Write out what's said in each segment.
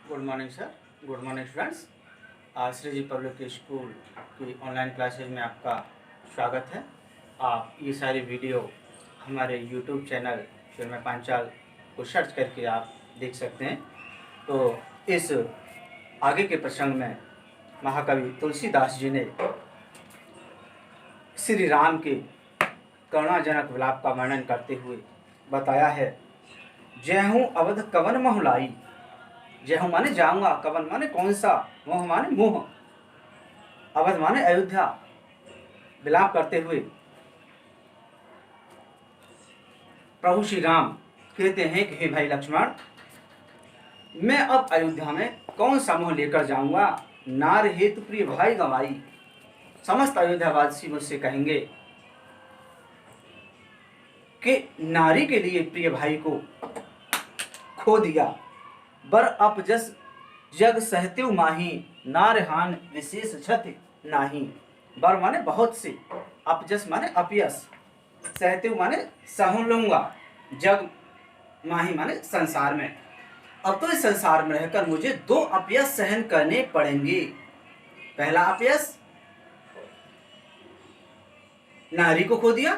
Good morning sir. Good morning students. Shri ji public school की online classes में आपका स्वागत है। आप ये सारी वीडियो हमारे यूट्यूब चैनल चिन्मय पांचाल को सर्च करके आप देख सकते हैं। तो इस आगे के प्रसंग में महाकवि तुलसीदास जी ने श्री राम के करुणाजनक विलाप का वर्णन करते हुए बताया है। जय हूँ अवध कवन महुलाई। जय हूँ माने जाऊंगा, कवन माने कौन सा, मोह माने मोह, अवध माने अयोध्या। विलाप करते हुए प्रभु श्री राम कहते हैं कि हे भाई लक्ष्मण, मैं अब अयोध्या में कौन सा मोह लेकर जाऊंगा। नार हेतु प्रिय भाई गवाई। समस्त अयोध्यावासी मुझसे कहेंगे कि नारी के लिए प्रिय भाई को खो दिया। बर अपजस जग सहत्यु माही, नारहान विशेष क्षति नाही। बर माने बहुत से, अपजस माने अपयस, सहत्यु माने सहन लूंगा, जग माही माने संसार में। अब तो इस संसार में रहकर मुझे दो अपयस सहन करने पड़ेंगे। पहला अपयस नारी को खो दिया,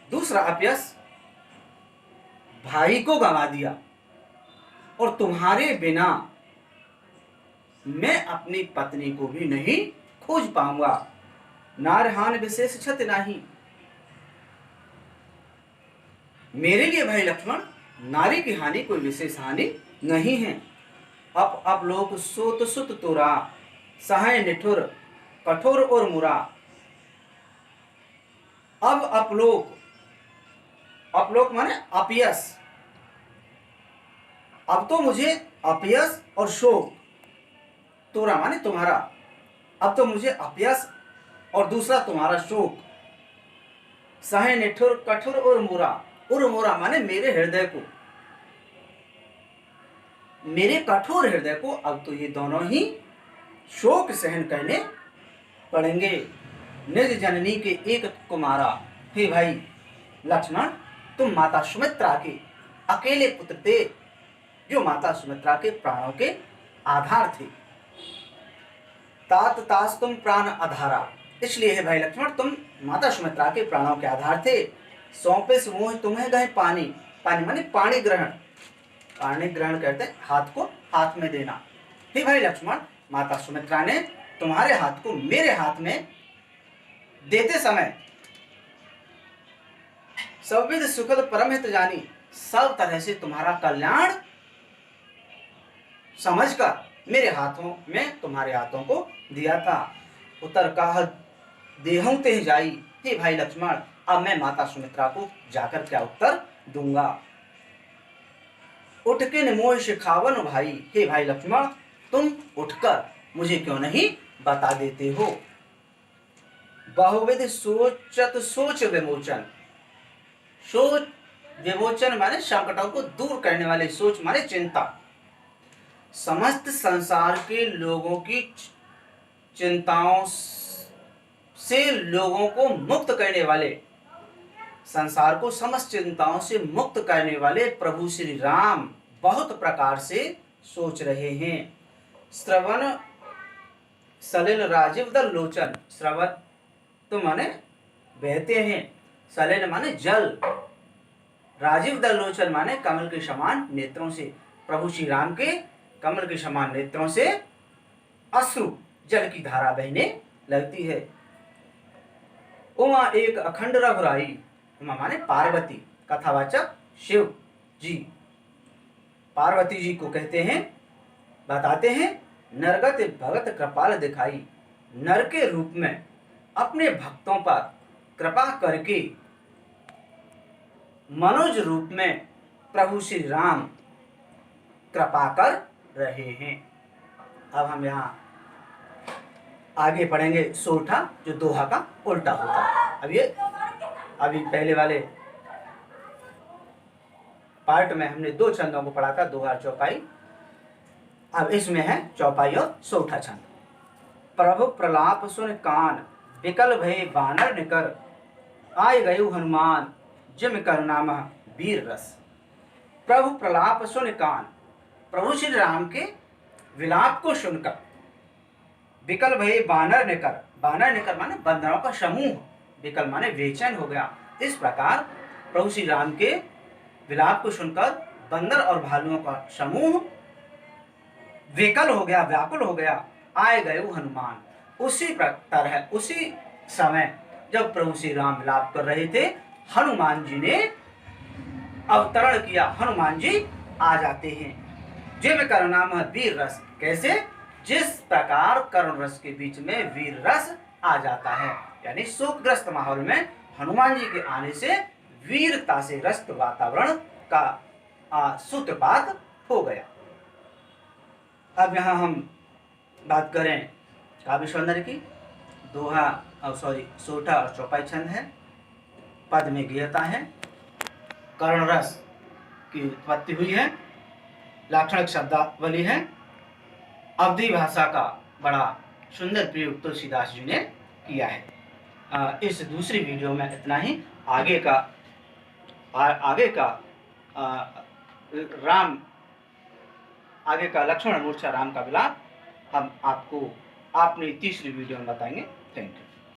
दूसरा अपयस भाई को गंवा दिया। और तुम्हारे बिना मैं अपनी पत्नी को भी नहीं खोज पाऊंगा। नारहान विशेष क्षति नहीं। मेरे लिए भाई लक्ष्मण नारी की हानि कोई विशेष हानि नहीं है। अब लोग सोत सुत तुरा, सहाय निठुर कठोर और मुरा। अब अपलोक माने अपयस। अब तो मुझे अपयस और शोक, तोरा माने तुम्हारा, अब तो मुझे अपयस और दूसरा तुम्हारा शोक, सहे निठुर कठोर और मुरा। और मुरा माने मेरे हृदय को, मेरे कठोर हृदय को अब तो ये दोनों ही शोक सहन करने पड़ेंगे। निज जननी के एक कुमारा। हे भाई लक्ष्मण, तुम माता सुमित्रा के अकेले पुत्र थे, जो माता सुमित्रा के प्राणों के आधार थे। तात तास तुम प्राण आधारा। इसलिए है भाई लक्ष्मण, तुम माता सुमित्रा के प्राणों के आधार थे। सौंपे समूह तुम्हें गए पानी। पानी माने पाणी ग्रहण। पाणी ग्रहण कहते हैं हाथ को हाथ में देना। हे भाई लक्ष्मण, माता सुमित्रा ने तुम्हारे हाथ को मेरे हाथ में देते समय सविध सुखद परमहित जानी, सब तरह से तुम्हारा कल्याण समझकर मेरे हाथों में तुम्हारे हाथों को दिया था। उतर काह देहूं ते जाई। हे भाई लक्ष्मण, अब मैं माता सुमित्रा को जाकर क्या उत्तर दूंगा। उठ के मोह शिखावन भाई। हे भाई लक्ष्मण, तुम उठकर मुझे क्यों नहीं बता देते हो। बहुविध सोचत सोच विमोचन। सोच विमोचन माने संकटों को दूर करने वाले, सोच माने चिंता। समस्त संसार के लोगों की चिंताओं से लोगों को मुक्त करने वाले, संसार को समस्त चिंताओं से मुक्त करने वाले प्रभु श्री राम बहुत प्रकार से सोच रहे हैं। श्रवण सलिल राजीव दल लोचन। श्रवण तो माने बहते हैं, सलिल माने जल, राजीव दल लोचन माने कमल के समान नेत्रों से। प्रभु श्री राम के कमल के समान नेत्रों से अश्रु जल की धारा बहने लगती है। उमा एक अखंड रघुराई। उमा माने पार्वती, कथावाचक शिव जी। पार्वती जी को कहते हैं, बताते हैं, नरगत भगत कृपाल दिखाई। नर के रूप में अपने भक्तों पर कृपा करके मनोज रूप में प्रभु श्री राम कृपा कर रहे हैं। अब हम यहाँ आगे पढ़ेंगे सोठा, जो दोहा का उल्टा होता है। अभी पहले वाले पार्ट में हमने दो छंदों को पढ़ा था, दोहा और चौपाई। अब इसमें है चौपाई और सोठा छंद। प्रभु प्रलाप सुन कान, विकल भय बानर निकर। आय गयो हनुमान, जिम करुणाम वीर रस। प्रभु प्रलाप सुन कान। प्रभु श्री राम के विलाप को सुनकर विकल भये बानर निकर माने बंदरों का समूह, विकल माने बेचैन हो गया। इस प्रकार प्रभु श्री राम के विलाप को सुनकर बंदर और भालुओं का समूह विकल हो गया, व्याकुल हो गया। आए गए हनुमान। उसी तरह उसी समय जब प्रभु श्री राम विलाप कर रहे थे, हनुमान जी ने अवतरण किया। हनुमान जी आ जाते हैं। जिम करुणाम वीर रस, कैसे? जिस प्रकार करुण रस के बीच में वीर रस आ जाता है, यानी शोकग्रस्त माहौल में हनुमान जी के आने से वीरता से ग्रस्त वातावरण का सूत्रपात हो गया। अब यहाँ हम बात करें काव्य सौंदर्य की। सोठा और चौपाई छंद है, पद में गीयता है, करुण रस की उत्पत्ति हुई है, लाक्षणिक शब्दावली है, अवधी भाषा का बड़ा सुंदर प्रयोग तुलसीदास जी ने किया है। इस दूसरी वीडियो में इतना ही। आगे का लक्ष्मण मूर्छा राम का विलाप हम आपको अपनी तीसरी वीडियो में बताएंगे। Thank you.